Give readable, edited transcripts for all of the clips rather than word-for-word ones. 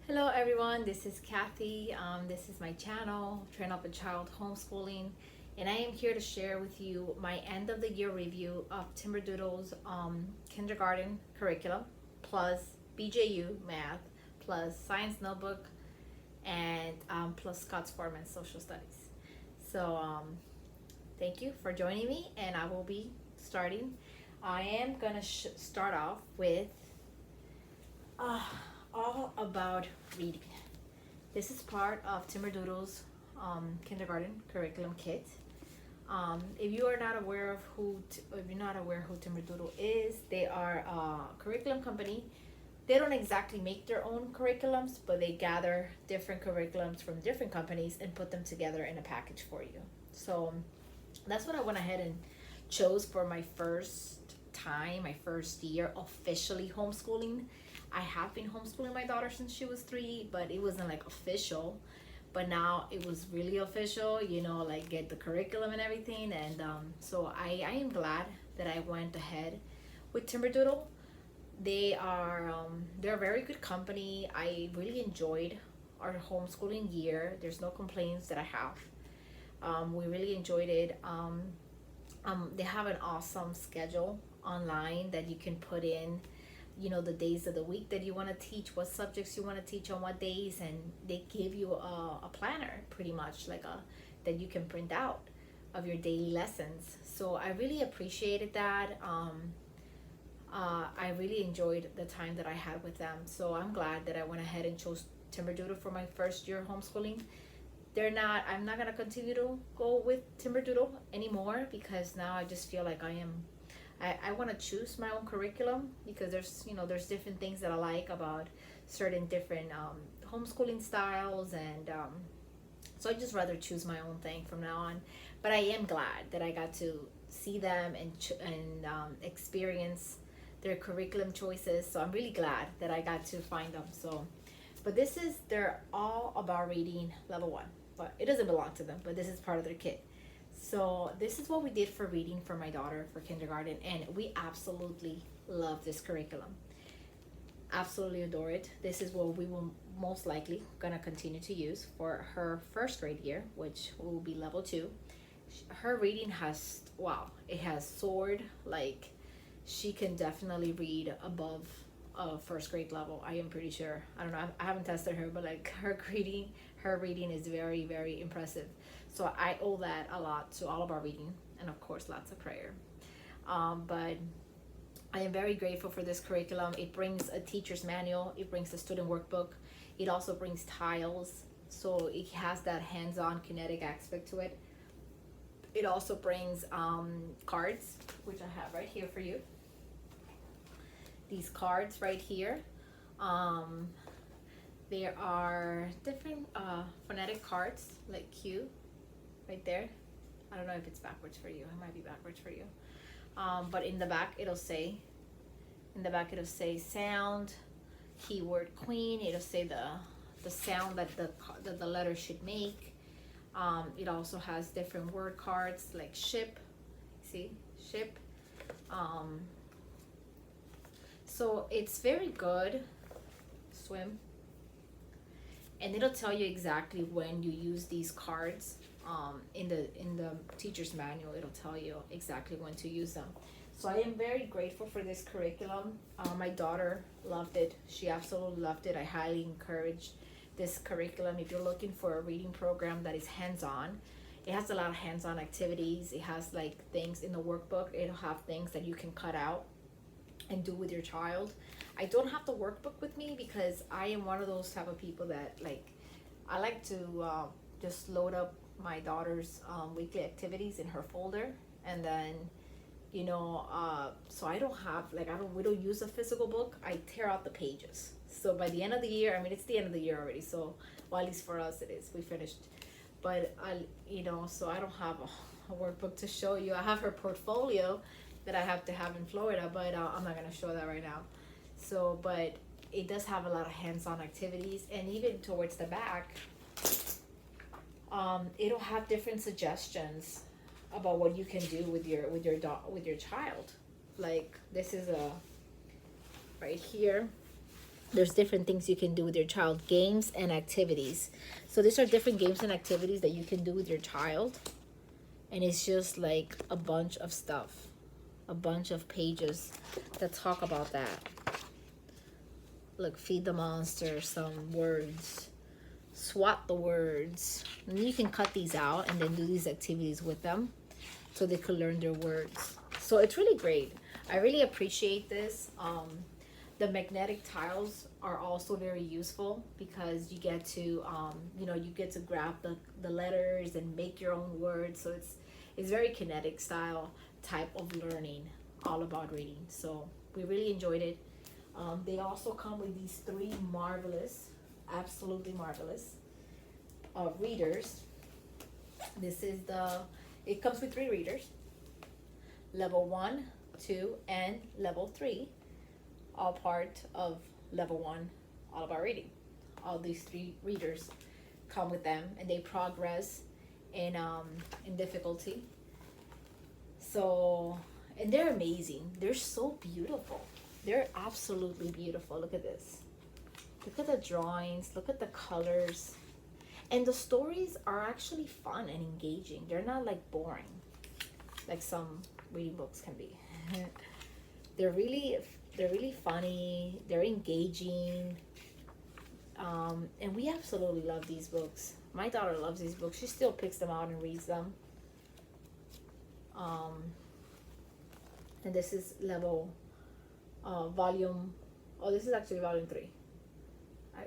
Hello everyone, this is Kathy. This is my channel, Train Up a Child Homeschooling, and I am here to share with you my end of the year review of Timberdoodle's kindergarten curriculum, plus BJU Math, plus Science Notebook, and plus Scott's Foresman Social Studies. So thank you for joining me, and I will be starting. I am gonna start off with all about reading. This is part of Timberdoodle's kindergarten curriculum kit. If you are not aware of if you're not aware who Timberdoodle is, they are a curriculum company. They don't exactly make their own curriculums, but they gather different curriculums from different companies and put them together in a package for you. So that's what I went ahead and chose for my first time, my first year officially homeschooling. I have been homeschooling my daughter since she was 3, but it wasn't like official. But now it was really official, like get the curriculum and everything. And so I am glad that I went ahead with Timberdoodle. They're a very good company. I really enjoyed our homeschooling year. There's no complaints that I have. We really enjoyed it. They have an awesome schedule online that you can put in the days of the week that you want to teach, what subjects you want to teach on what days, and they give you a planner pretty much that you can print out of your daily lessons. So I really appreciated that. I really enjoyed the time that I had with them. So I'm glad that I went ahead and chose Timberdoodle for my first year homeschooling. I'm not gonna continue to go with Timberdoodle anymore, because now I just feel like I want to choose my own curriculum, because there's different things that I like about certain different homeschooling styles, and so I just rather choose my own thing from now on. But I am glad that I got to see them and experience their curriculum choices. So I'm really glad that I got to find them. But they're all about reading level 1, but it doesn't belong to them. But this is part of their kit. So this is what we did for reading for my daughter for kindergarten, and we absolutely love this curriculum. Absolutely adore it. This is what we will most likely gonna continue to use for her first grade year, which will be level 2. Her reading it has soared. Like, she can definitely read above first grade level. I am pretty sure. I don't know. I haven't tested her, but like her reading is very, very impressive. So I owe that a lot to all of our reading, and of course lots of prayer. But I am very grateful for this curriculum. It brings a teacher's manual. It brings a student workbook. It also brings tiles, so it has that hands-on kinetic aspect to it. It also brings cards, which I have right here for you. These cards right here. There are different phonetic cards, like Q, right there. I don't know if it's backwards for you. It might be backwards for you. But in the back it'll say sound, keyword queen. It'll say the sound that the letter should make. It also has different word cards like ship. See, ship. So it's very good. Swim. And it'll tell you exactly when you use these cards. In the teacher's manual, it'll tell you exactly when to use them. So I am very grateful for this curriculum. My daughter loved it. She absolutely loved it. I highly encourage this curriculum. If you're looking for a reading program that is hands-on, it has a lot of hands-on activities. It has like things in the workbook. It'll have things that you can cut out and do with your child. I don't have the workbook with me because I am one of those type of people that I like to just load up my daughter's weekly activities in her folder, and then so I don't have we don't use a physical book. I tear out the pages. So by the end of the year, it's the end of the year already, so well, at least for us it is, we finished. But so I don't have a workbook to show you. I have her portfolio that I have to have in Florida, but I'm not gonna show that right now. So, but it does have a lot of hands-on activities, and even towards the back, it'll have different suggestions about what you can do with your child. Like this is right here. There's different things you can do with your child, games and activities. So these are different games and activities that you can do with your child. And it's just like a bunch of stuff, a bunch of pages that talk about that. Look, feed the monster some words, swat the words. And you can cut these out and then do these activities with them so they could learn their words. So it's really great. I really appreciate this. The magnetic tiles are also very useful because you get to you get to grab the letters and make your own words. So it's very kinetic style type of learning, all about reading. So we really enjoyed it. They also come with these 3 marvelous, absolutely marvelous readers. It comes with 3 readers, level 1, 2, and level 3, all part of level 1, all about reading. All these 3 readers come with them, and they progress in difficulty. So, and they're amazing. They're so beautiful. They're absolutely beautiful. Look at this. Look at the drawings. Look at the colors. And the stories are actually fun and engaging. They're not like boring, like some reading books can be. They're really funny. They're engaging. And we absolutely love these books. My daughter loves these books. She still picks them out and reads them. And this is volume. Oh, this is actually volume 3.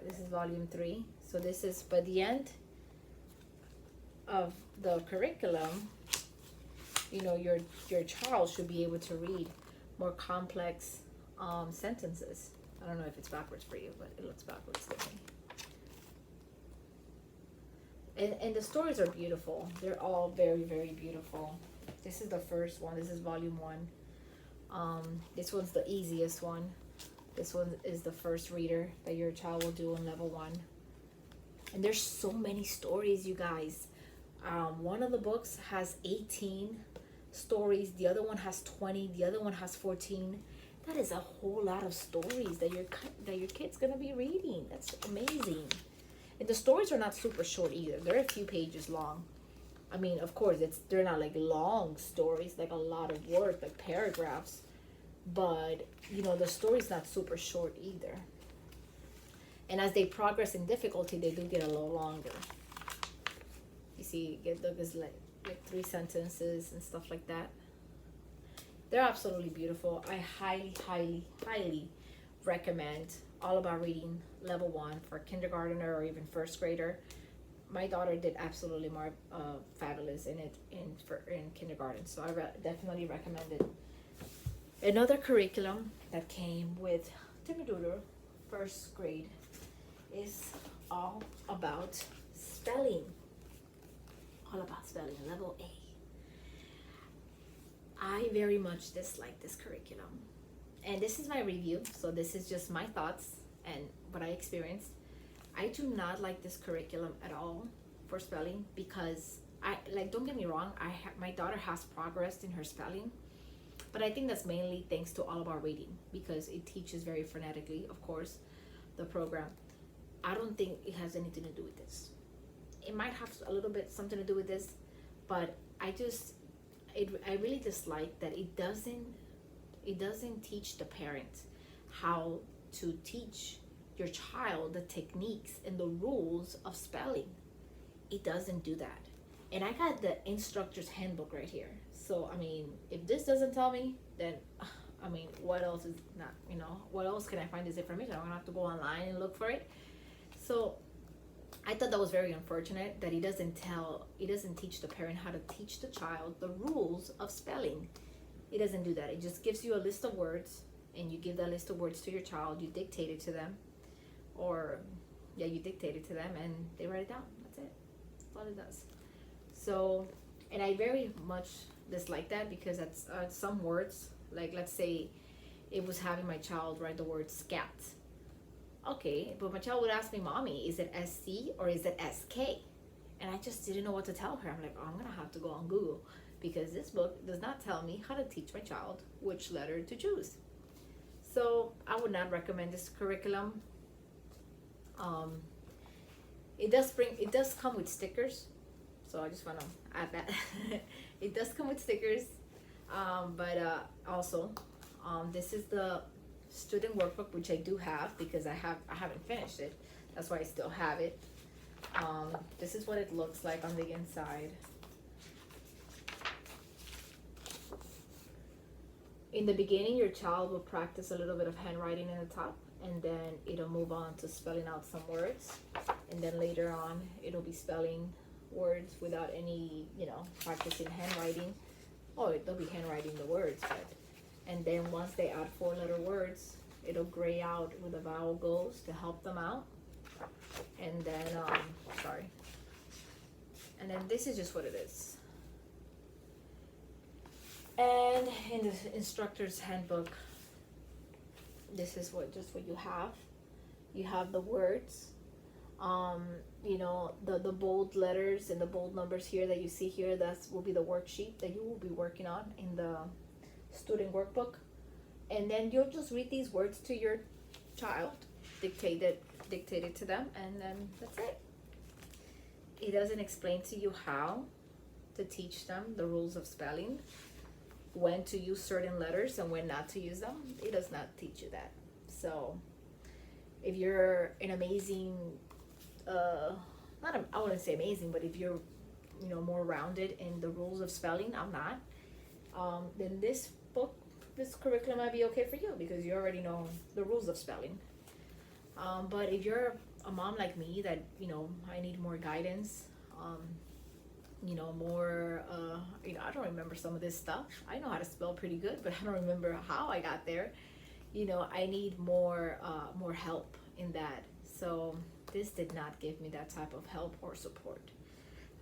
This is volume 3. So this is by the end of the curriculum. Your child should be able to read more complex sentences. I don't know if it's backwards for you, but it looks backwards to me. And the stories are beautiful. They're all very, very beautiful. This is the first one. This is volume 1. This one's the easiest one. This one is the first reader that your child will do on level 1. And there's so many stories, you guys. One of the books has 18 stories. The other one has 20. The other one has 14. That is a whole lot of stories that your kid's gonna be reading. That's amazing. And the stories are not super short either. They're a few pages long. I mean, of course, they're not like long stories, like a lot of words, like paragraphs. But, the story's not super short either. And as they progress in difficulty, they do get a little longer. You see, there's like 3 sentences and stuff like that. They're absolutely beautiful. I highly, highly, highly recommend All About Reading level 1 for kindergartner or even first grader. My daughter did absolutely fabulous in it in kindergarten, so I definitely recommend it. Another curriculum that came with Timberdoodle first grade is all about spelling. All about spelling, level A. I very much dislike this curriculum. And this is my review, so this is just my thoughts and what I experienced. I do not like this curriculum at all for spelling because don't get me wrong, my daughter has progressed in her spelling, but I think that's mainly thanks to All About Reading because it teaches very phonetically, of course, the program. I don't think it has anything to do with this. It might have a little bit something to do with this, but I really dislike that it doesn't teach the parents how to teach your child the techniques and the rules of spelling. It doesn't do that. And I got the instructor's handbook right here. So, I mean, if this doesn't tell me, then, I mean, what else is not, what else can I find this information? I'm gonna have to go online and look for it. So, I thought that was very unfortunate that it doesn't teach the parent how to teach the child the rules of spelling. It doesn't do that. It just gives you a list of words, and you give that list of words to your child. You dictate it to them, you dictate it to them, and they write it down. That's it. That's all it does. So, and I very much dislike that because that's some words, like let's say it was having my child write the word scat. Okay, but my child would ask me, Mommy, is it SC or is it SK? And I just didn't know what to tell her. I'm like, I'm gonna have to go on Google because this book does not tell me how to teach my child which letter to choose. So I would not recommend this curriculum. Um, it does come with stickers, so I just want to add that. It does come with stickers, but also, this is the student workbook, which I do have because I haven't finished it. That's why I still have it. This is what it looks like on the inside. In the beginning, your child will practice a little bit of handwriting in the top, and then it'll move on to spelling out some words, and then later on it'll be spelling words without any, practicing handwriting. Oh, they'll be handwriting the words, and then once they add 4-letter words, it'll gray out where the vowel goes to help them out. And then and then this is just what it is. And in the instructor's handbook, this is what you have. You have the words, the bold letters and the bold numbers here that you see here. Will be the worksheet that you will be working on in the student workbook. And then you'll just read these words to your child, dictate it to them, and then that's it. It doesn't explain to you how to teach them the rules of spelling, when to use certain letters and when not to use them. It does not teach you that. So if you're an amazing, I wouldn't say amazing, but if you're, more rounded in the rules of spelling, I'm not, then this curriculum might be okay for you because you already know the rules of spelling. But if you're a mom like me that, I need more guidance, more, I don't remember some of this stuff. I know how to spell pretty good, but I don't remember how I got there. I need more help in that. So this did not give me that type of help or support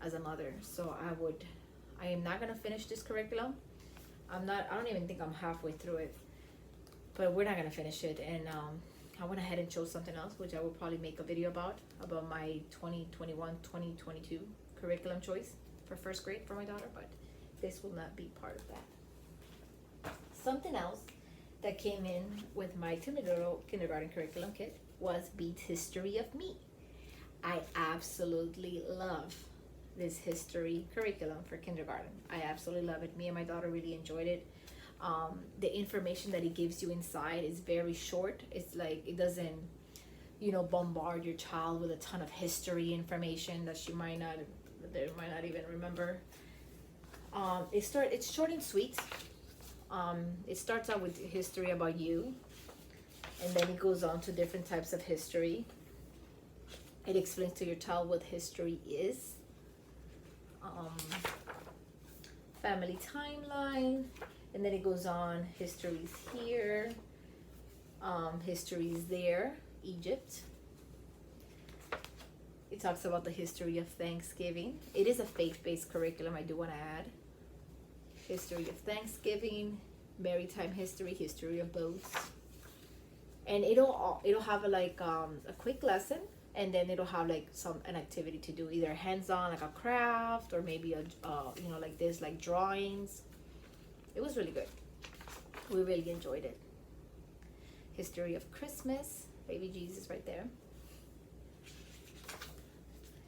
as a mother. So I am not gonna finish this curriculum. I don't even think I'm halfway through it, but we're not gonna finish it. And I went ahead and chose something else, which I will probably make a video about my 2021-2022 curriculum choice for first grade for my daughter, but this will not be part of that. Something else that came in with my Timberdoodle kindergarten curriculum kit was Beats History of Me. I absolutely love this history curriculum for kindergarten. I absolutely love it. Me and my daughter really enjoyed it. The information that it gives you inside is very short. It's like it doesn't, bombard your child with a ton of history information that they might not even remember. It's short and sweet. It starts out with history about you, and then it goes on to different types of history. It explains to your child what history is. Family timeline, and then it goes on, history's here, history's there, Egypt. It talks about the history of Thanksgiving. It is a faith-based curriculum, I do want to add. History of Thanksgiving, maritime history, history of boats. And it'll have a quick lesson, and then it'll have an activity to do, either hands-on like a craft, or maybe like drawings. It was really good. We really enjoyed it. History of Christmas, baby Jesus right there.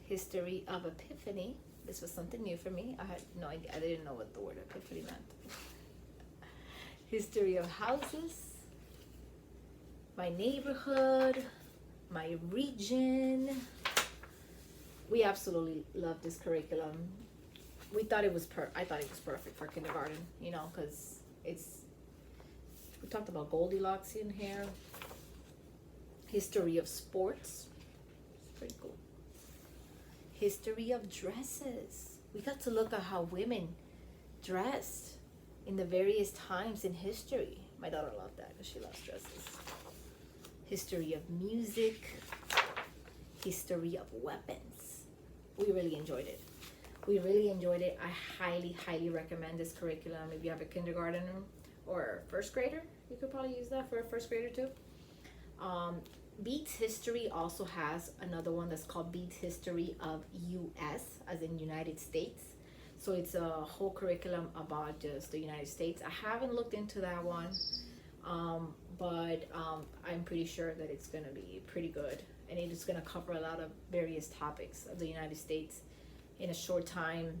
History of Epiphany. This was something new for me. I had no idea. I didn't know what the word epiphany meant. History of houses, my neighborhood, my region. We absolutely love this curriculum. We thought it was I thought it was perfect for kindergarten, because we talked about Goldilocks in here. History of sports. It's pretty cool. History of dresses. We got to look at how women dressed in the various times in history. My daughter loved that because she loves dresses. History of music. History of weapons. We really enjoyed it. I highly, highly recommend this curriculum. If you have a kindergarten or first grader, you could probably use that for a first grader too. Beats History also has another one that's called Beats History of US, as in United States. So it's a whole curriculum about just the United States. I haven't looked into that one, but I'm pretty sure that it's going to be pretty good. and it is going to cover a lot of various topics of the United States in a short time.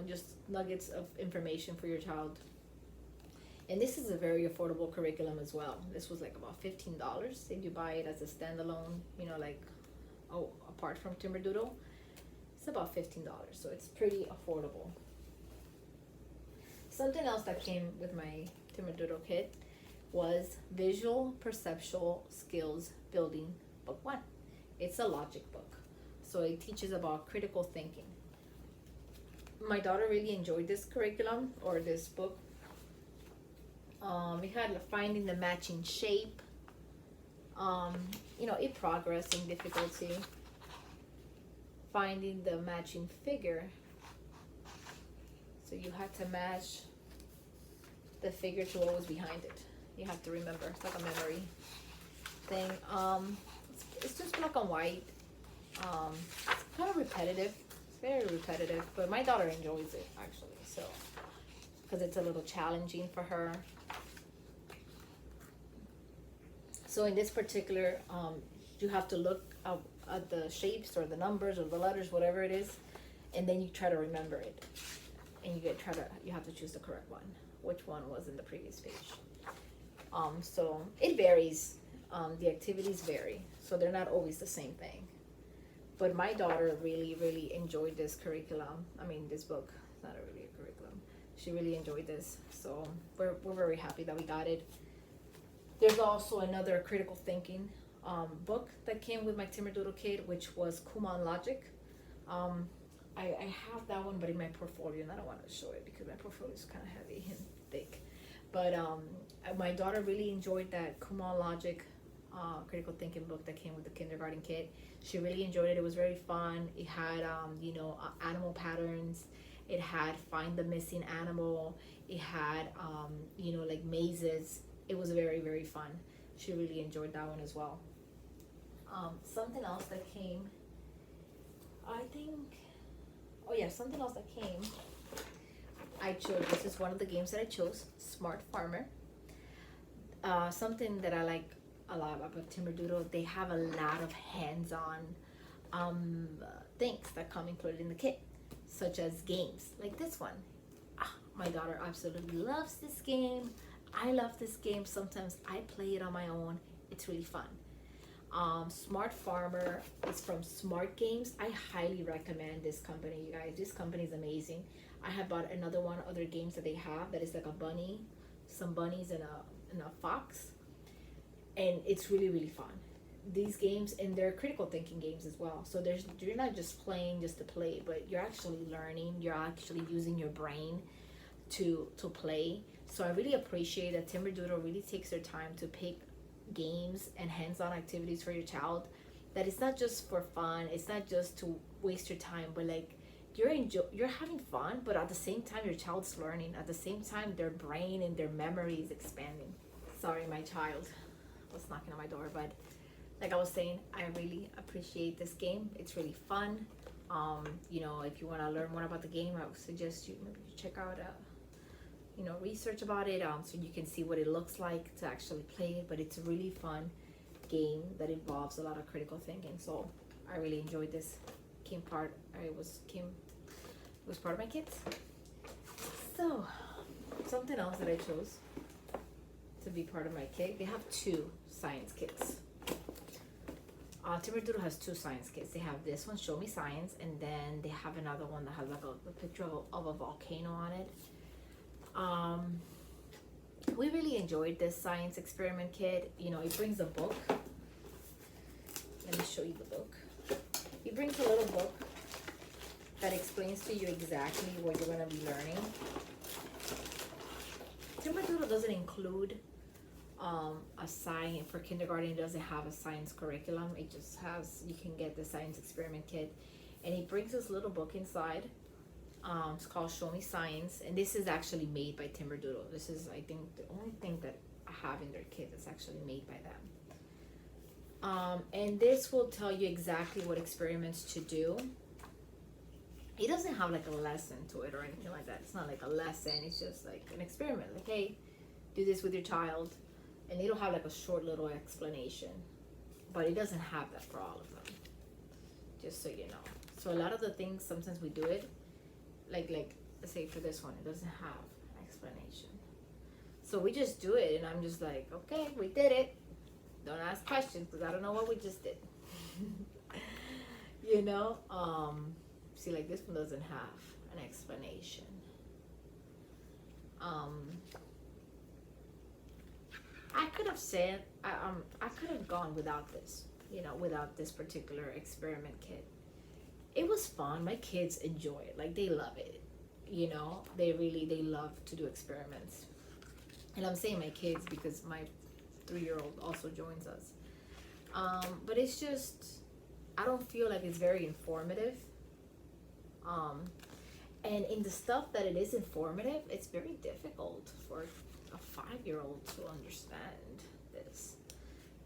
Just nuggets of information for your child. And this is a very affordable curriculum as well. This was like about $15 if you buy it as a standalone, apart from Timberdoodle. It's about $15, so it's pretty affordable. Something else that came with my Timberdoodle kit was Visual Perceptual Skills Building Book 1. It's a logic book, so it teaches about critical thinking. My daughter really enjoyed this curriculum or this book. We had finding the matching shape, a progress in difficulty, finding the matching figure. So you had to match the figure to what was behind it. You have to remember. It's like a memory thing. It's just black and white. It's kind of repetitive. It's very repetitive, but my daughter enjoys it actually. So, because it's a little challenging for her. So in this particular, you have to look at the shapes or the numbers or the letters, whatever it is, and then you try to remember it. And you have to choose the correct one, which one was in the previous page. So it varies. The activities vary, so they're not always the same thing. But my daughter really, really enjoyed this curriculum. This book. It's not really a curriculum. She really enjoyed this, so we're very happy that we got it. There's also another critical thinking book that came with my Timberdoodle kit, which was Kumon Logic. I have that one, but in my portfolio, and I don't want to show it because my portfolio is kind of heavy and thick. But my daughter really enjoyed that Kumon Logic critical thinking book that came with the kindergarten kit. She really enjoyed it. It was very fun. It had animal patterns. It had find the missing animal. It had like mazes. It was very, very fun. She really enjoyed that one as well. Something else that came, something else that came, I chose, this is one of the games that I chose, Smart Farmer. Something that I like a lot about Timberdoodle, they have a lot of hands-on things that come included in the kit, such as games, like this one. My daughter absolutely loves this game. I love this game. Sometimes I play it on my own. It's really fun. Smart Farmer is from Smart Games. I highly recommend this company, you guys. This company is amazing. I have bought other games that they have that is like a bunny, some bunnies and a fox, and it's really, really fun. These games, and they're critical thinking games as well. So you're not just playing just to play, but you're actually learning. You're actually using your brain to play. So I really appreciate that Timberdoodle really takes their time to pick games and hands-on activities for your child. That it's not just for fun. It's not just to waste your time, but like you're having fun, but at the same time your child's learning. At the same time their brain and their memory is expanding. Sorry, my child was knocking on my door, but like I was saying, I really appreciate this game. It's really fun. If you want to learn more about the game, I would suggest you maybe check out research about it, so you can see what it looks like to actually play it. But it's a really fun game that involves a lot of critical thinking. So I really enjoyed this. It was part of my kit. So something else that I chose to be part of my kit, they have 2 science kits. Timberdoodle has 2 science kits. They have this one, Show Me Science, and then they have another one that has like a picture of a volcano on it. We really enjoyed this science experiment kit. It brings a book. Let me show you the book. It brings a little book that explains to you exactly what you're going to be learning. Timberdoodle doesn't include a science for kindergarten. It doesn't have a science curriculum. It just has, you can get the science experiment kit, and it brings this little book inside. It's called Show Me Science, and this is actually made by Timberdoodle. This is, I think, the only thing that I have in their kit that's actually made by them. And this will tell you exactly what experiments to do. It doesn't have like a lesson to it or anything like that. It's not like a lesson. It's just like an experiment. Like, hey, do this with your child. And it'll have like a short little explanation. but it doesn't have that for all of them, just so you know. So a lot of the things, sometimes we do it, like let's say for this one, it doesn't have an explanation. So we just do it, and I'm just like, okay, we did it. Don't ask questions, because I don't know what we just did. You know? See, like this one doesn't have an explanation. I could have said, I could have gone without this, you know, without this particular experiment kit. It was fun. My kids enjoy it. Like, they love it. You know, they love to do experiments. And I'm saying my kids because my 3-year-old also joins us. But it's just, I don't feel like it's very informative. And in the stuff that it is informative, it's very difficult for a 5-year-old to understand this,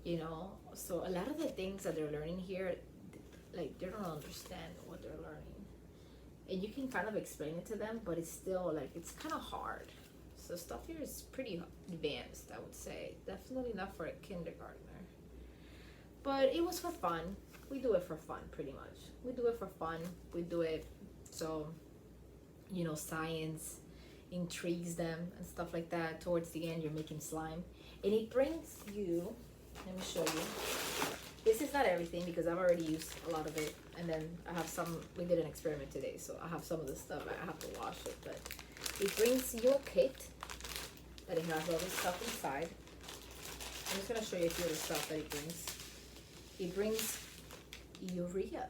you know. So a lot of the things that they're learning here, like, they don't understand what they're learning, and you can kind of explain it to them, but it's still like, it's kind of hard. So stuff here is pretty advanced, I would say. Definitely not for a kindergartner, but it was for fun. We do it for fun, pretty much. We do it for fun. We do it so, you know, science intrigues them and stuff like that. Towards the end, you're making slime, and it brings you, let me show you. This is not everything because I've already used a lot of it, and then I have some, we did an experiment today, so I have some of the stuff, I have to wash it, but it brings you a kit that it has all this stuff inside. I'm just gonna show you a few of the stuff that it brings. It brings urea,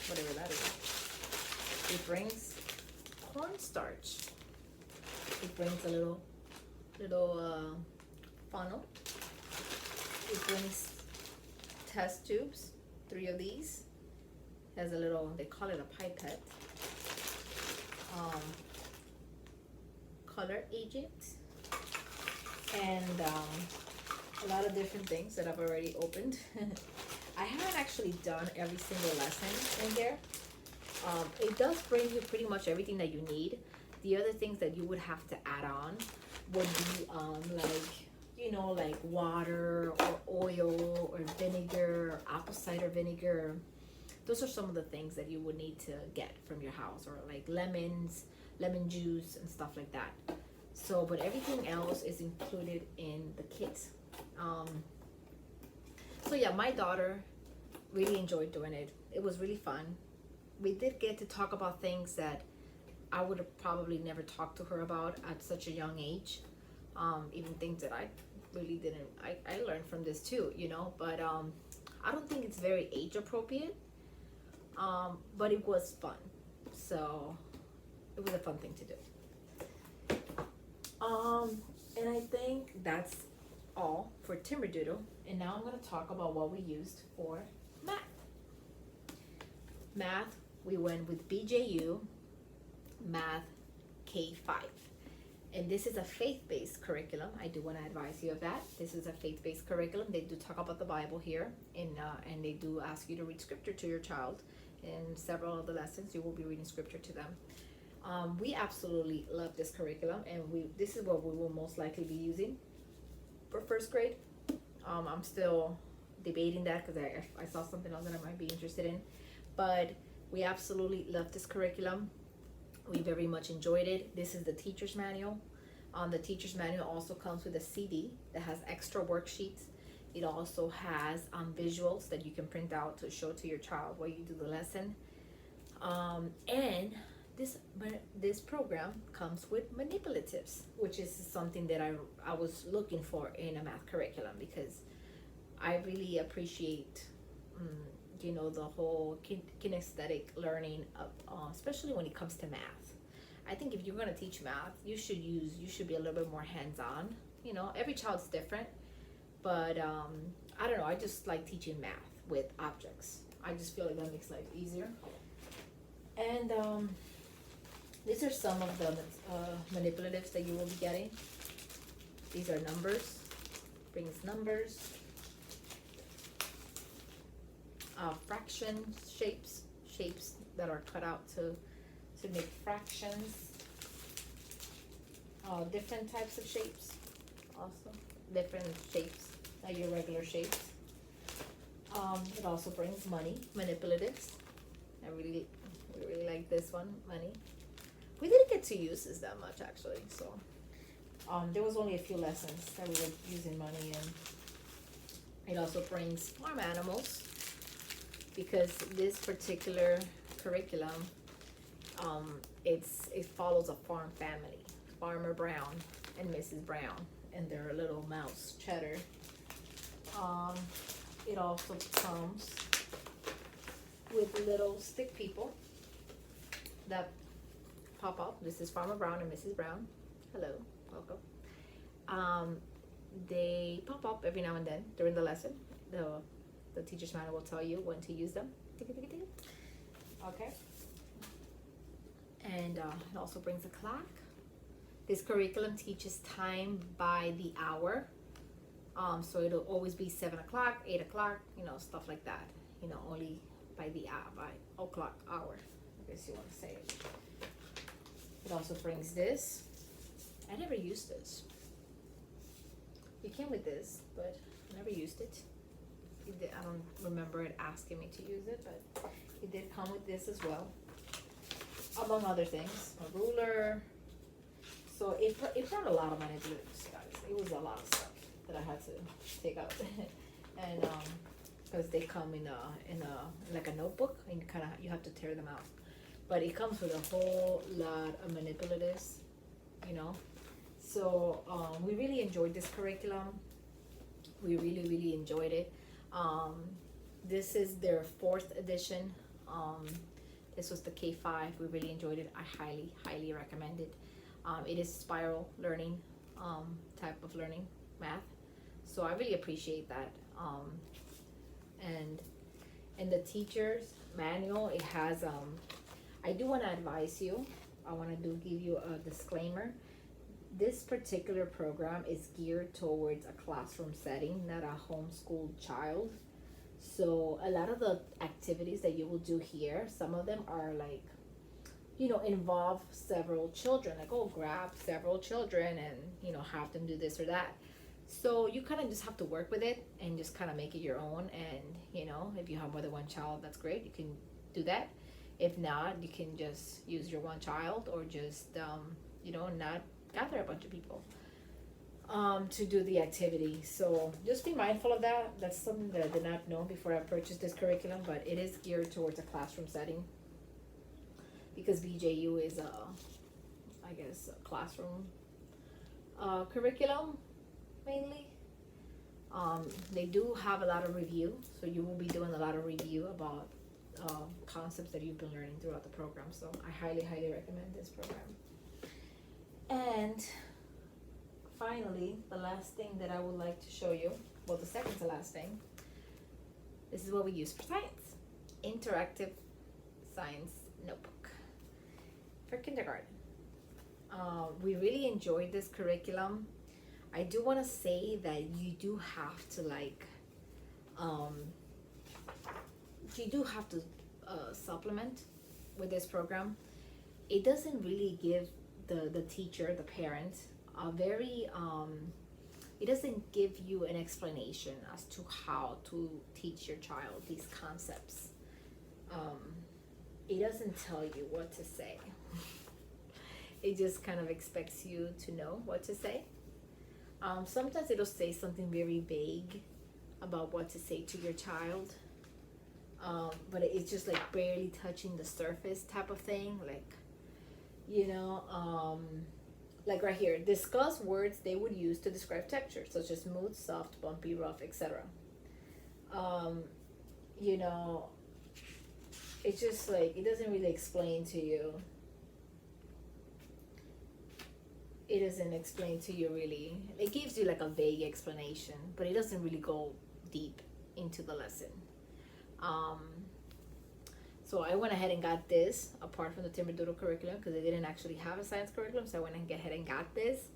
whatever that is. It brings cornstarch. It brings a little funnel. It brings test tubes, 3 of these. Has a little, they call it a pipette. Color agent, and a lot of different things that I've already opened. I haven't actually done every single lesson in here. It does bring you pretty much everything that you need. The other things that you would have to add on would be like, you know, like water or oil or vinegar or apple cider vinegar. Those are some of the things that you would need to get from your house, or like lemons, lemon juice and stuff like that. So, but everything else is included in the kit. So yeah, my daughter really enjoyed doing it. It was really fun. We did get to talk about things that I would have probably never talked to her about at such a young age. Even things that I really didn't, I learned from this too, you know, but I don't think it's very age appropriate. But it was fun. So it was a fun thing to do. And I think that's all for Timberdoodle. And now I'm going to talk about what we used for math. Math, we went with BJU Math K5. And this is a faith-based curriculum. I do want to advise you of that. This is a faith-based curriculum. They do talk about the Bible here, and they do ask you to read scripture to your child. In several of the lessons, you will be reading scripture to them. We absolutely love this curriculum, and this is what we will most likely be using for first grade. I'm still debating that because I saw something else that I might be interested in, but we absolutely love this curriculum. We very much enjoyed it. This is the teacher's manual. The teacher's manual also comes with a CD that has extra worksheets. It also has visuals that you can print out to show to your child while you do the lesson. And this program comes with manipulatives, which is something that I was looking for in a math curriculum, because I really appreciate you know, the whole kinesthetic learning of, especially when it comes to math. I think if you're going to teach math, you should be a little bit more hands-on. You know, every child's different, but I don't know, I just like teaching math with objects. I just feel like that makes life easier. And these are some of the manipulatives that you will be getting. These are numbers, brings numbers, fractions, shapes that are cut out to make fractions, different types of shapes, also different shapes, not your regular shapes. It also brings money, manipulatives. I really like this one, money. We didn't get to use this that much actually, so there was only a few lessons that we were using money in. It also brings farm animals because this particular curriculum, it follows a farm family, Farmer Brown and Mrs. Brown and their little mouse Cheddar. It also comes with little stick people that pop up. This is Farmer Brown and Mrs. Brown. Hello, welcome. They pop up every now and then during the lesson. The teacher's manual will tell you when to use them. Okay. And it also brings a clock. This curriculum teaches time by the hour. So it'll always be 7 o'clock, 8 o'clock, stuff like that. Only by the hour, by o'clock hour, I guess you want to say it. It also brings this. I never used this. It came with this, but I never used it. I don't remember it asking me to use it, but it did come with this as well, among other things. A ruler. So it brought a lot of manipulatives, guys. It was a lot of stuff that I had to take out, and because they come in a like a notebook, and you have to tear them out. But it comes with a whole lot of manipulatives, So we really enjoyed this curriculum. We really enjoyed it. This is their 4th edition. This was the K5. We really enjoyed it. I highly recommend it. It is spiral learning type of learning math. So I really appreciate that. And in the teacher's manual, it has, I do want to advise you, I want to give you a disclaimer. This particular program is geared towards a classroom setting, not a homeschooled child. So a lot of the activities that you will do here, some of them are like, involve several children, like, grab several children and, have them do this or that. So you kind of just have to work with it and just kind of make it your own. And, if you have more than one child, that's great. You can do that. If not, you can just use your one child or just, not gather a bunch of people to do the activity. So just be mindful of that. That's something that I did not know before I purchased this curriculum, but it is geared towards a classroom setting because BJU is a classroom curriculum mainly. They do have a lot of review, so you will be doing a lot of review about concepts that you've been learning throughout the program. So I highly recommend this program. And finally, the last thing that I would like to show you, well, the second to last thing, this is what we use for science. Interactive science notebook for kindergarten. We really enjoyed this curriculum. I do want to say that you do have to supplement with this program. It doesn't really give the teacher, the parent, it doesn't give you an explanation as to how to teach your child these concepts. It doesn't tell you what to say. It just kind of expects you to know what to say. Sometimes it'll say something very vague about what to say to your child. But it's just like barely touching the surface type of thing. Like right here, discuss words they would use to describe texture, such as smooth, soft, bumpy, rough, etc. It's just like, it doesn't really explain to you. It doesn't explain to you really. It gives you like a vague explanation, but it doesn't really go deep into the lesson. So I went ahead and got this, apart from the Timberdoodle curriculum, because they didn't actually have a science curriculum, so I went ahead and got this.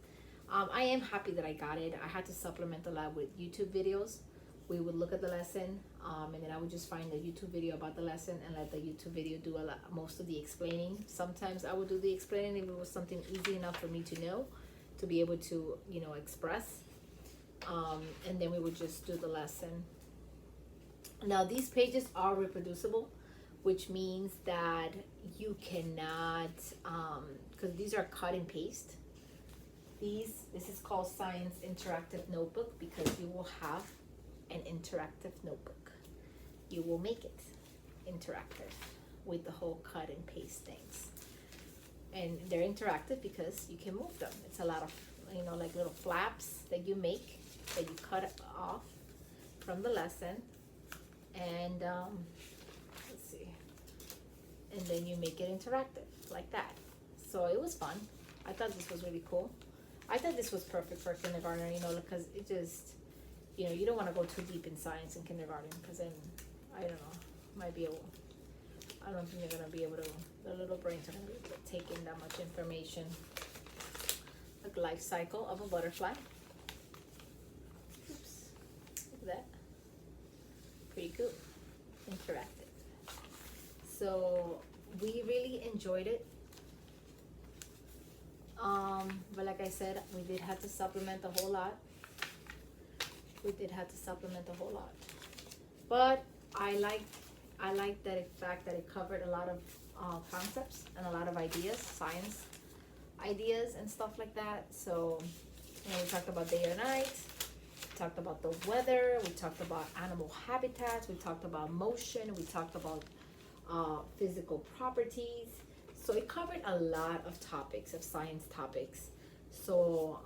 I am happy that I got it. I had to supplement a lot with YouTube videos. We would look at the lesson, and then I would just find a YouTube video about the lesson and let the YouTube video do most of the explaining. Sometimes I would do the explaining if it was something easy enough for me to know, to be able to, express. And then we would just do the lesson Now these pages are reproducible, which means that you cannot, because these are cut and paste. This is called Science Interactive Notebook because you will have an interactive notebook. You will make it interactive with the whole cut and paste things. And they're interactive because you can move them. It's a lot of, like little flaps that you make, that you cut off from the lesson. And let's see. And then you make it interactive like that. So it was fun. I thought this was really cool. I thought this was perfect for kindergarten, because it just, you don't want to go too deep in science in kindergarten because then, I don't know, I don't think they're going to be able to, the little brains are going to be able to take in that much information. Like life cycle of a butterfly. Oops, look at that. Pretty cool, interactive. So we really enjoyed it. But like I said, we did have to supplement a whole lot. But I like that fact that it covered a lot of concepts and a lot of ideas, science ideas and stuff like that. So, we talked about day or night. We talked about the weather. We talked about animal habitats. We talked about motion. We talked about physical properties. So it covered a lot of topics, of science topics. So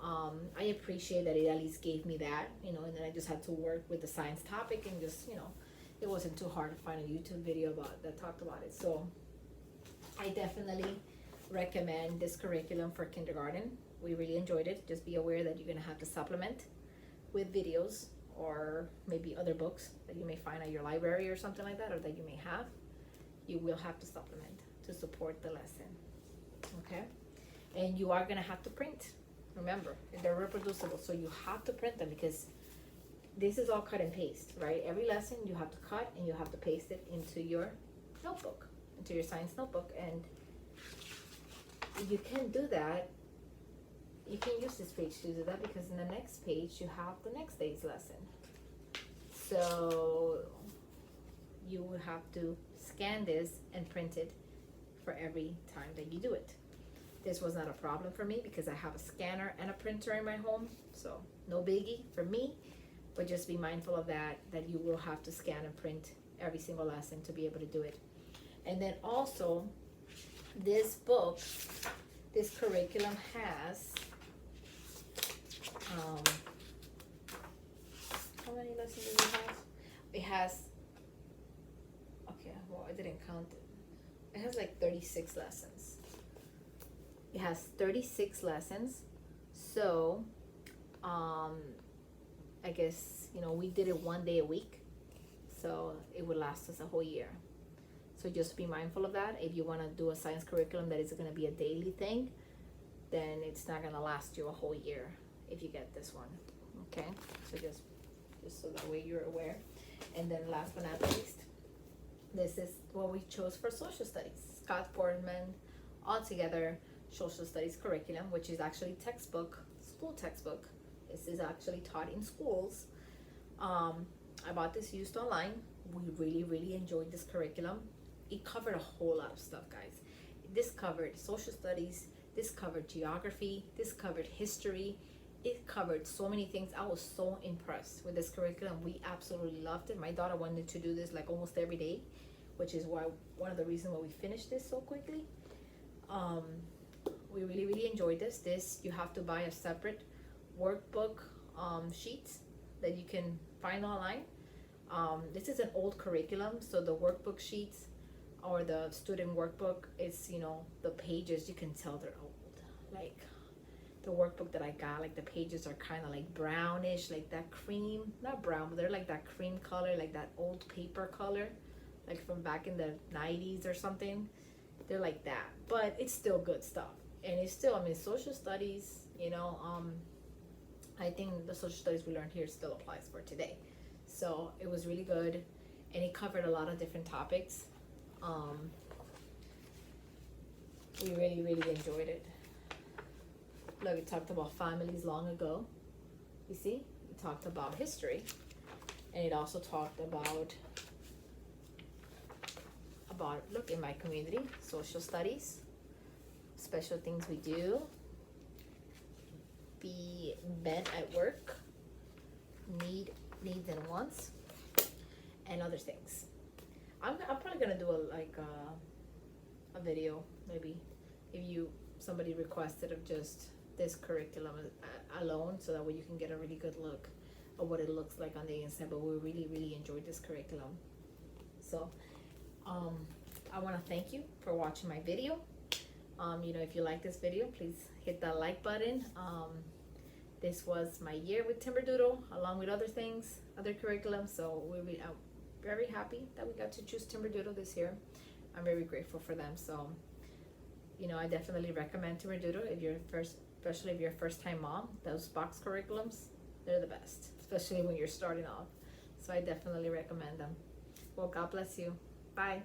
I appreciate that it at least gave me that, and then I just had to work with the science topic and just, it wasn't too hard to find a YouTube video that talked about it. So I definitely recommend this curriculum for kindergarten. We really enjoyed it. Just be aware that you're going to have to supplement with videos or maybe other books that you may find at your library or something like that, or that you may have. You will have to supplement to support the lesson. Okay? And you are going to have to print. Remember, they're reproducible, so you have to print them because this is all cut and paste, right? Every lesson you have to cut and you have to paste it into your notebook, into your science notebook. And you can do that. You can use this page to do that because in the next page you have the next day's lesson. So you will have to scan this and print it for every time that you do it. This was not a problem for me because I have a scanner and a printer in my home, so no biggie for me, but just be mindful of that you will have to scan and print every single lesson to be able to do it. And then also, this book, this curriculum has, how many lessons does it have? It has, okay, well, I didn't count it. It has like 36 lessons. It has 36 lessons. So, I guess, we did it one day a week. So it would last us a whole year. So just be mindful of that. If you want to do a science curriculum that is going to be a daily thing, then it's not going to last you a whole year if you get this one. Okay? So just so that way you're aware. And then last but not least, this is what we chose for social studies. Scott Foresman Altogether Social Studies Curriculum, which is actually school textbook. This is actually taught in schools. I bought this used online. We really, really enjoyed this curriculum. It covered a whole lot of stuff, guys. This covered social studies. This covered geography. This covered history. It covered so many things. I was so impressed with this curriculum. We absolutely loved it. My daughter wanted to do this like almost every day, which is one of the reasons why we finished this so quickly. We really, really enjoyed this. You have to buy a separate workbook sheets that you can find online. This is an old curriculum, so the workbook sheets or the student workbook, it's, the pages, you can tell they're old. Like the workbook that I got, like the pages are kind of like brownish, like that cream, not brown, but they're like that cream color, like that old paper color, like from back in the 90s or something. They're like that, but it's still good stuff. And it's still, social studies, I think the social studies we learned here still applies for today. So it was really good, and it covered a lot of different topics. We really, really enjoyed it. Look, we talked about families long ago. You see? We talked about history. And it also talked about look, in my community, social studies, special things we do, be men at work, needs and wants, and other things. I'm probably gonna do a video, maybe, if somebody requested, of just this curriculum alone, so that way you can get a really good look of what it looks like on the inside. But we really enjoyed this curriculum. So I want to thank you for watching my video. If you like this video, please hit that like button. This was my year with Timberdoodle, along with other things, other curriculum. So I'm very happy that we got to choose Timberdoodle this year. I'm very grateful for them. So, I definitely recommend Timberdoodle especially if you're a first-time mom. Those box curriculums, they're the best, especially when you're starting off. So I definitely recommend them. Well, God bless you. Bye.